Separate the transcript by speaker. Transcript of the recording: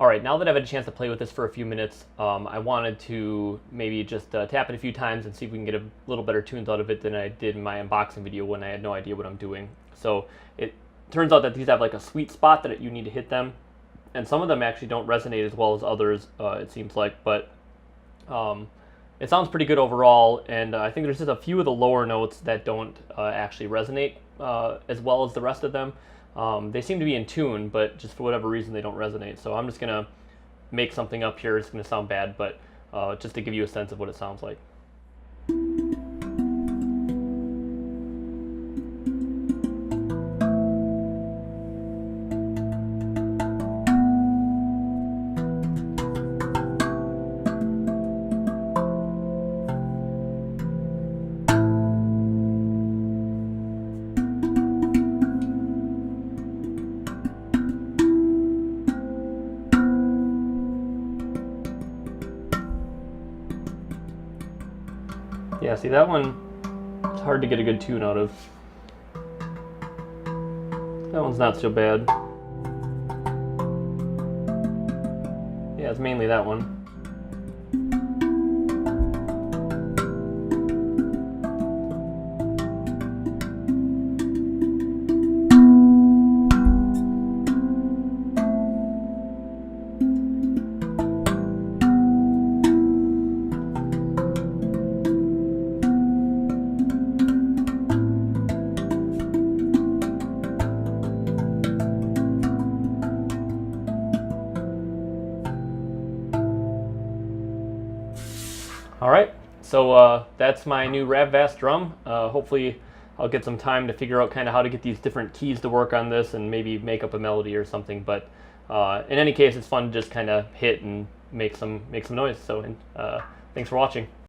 Speaker 1: All right, now that I've had a chance to play with this for a few minutes, I wanted to maybe just tap it a few times and see if we can get a little better tunes out of it than I did in my unboxing video when I had no idea what I'm doing. So it turns out that these have like a sweet spot that you need to hit them, and some of them actually don't resonate as well as others, it seems like, but it sounds pretty good overall, and I think there's just a few of the lower notes that don't actually resonate as well as the rest of them. They seem to be in tune, but just for whatever reason they don't resonate. So I'm just going to make something up here. It's going to sound bad, but just to give you a sense of what it sounds like. Yeah, see that one, it's hard to get a good tune out of. That one's not so bad. Yeah, it's mainly that one. All right, so that's my new Ravvast drum. Hopefully I'll get some time to figure out kind of how to get these different keys to work on this and maybe make up a melody or something. But in any case, it's fun to just kind of hit and make some noise. So thanks for watching.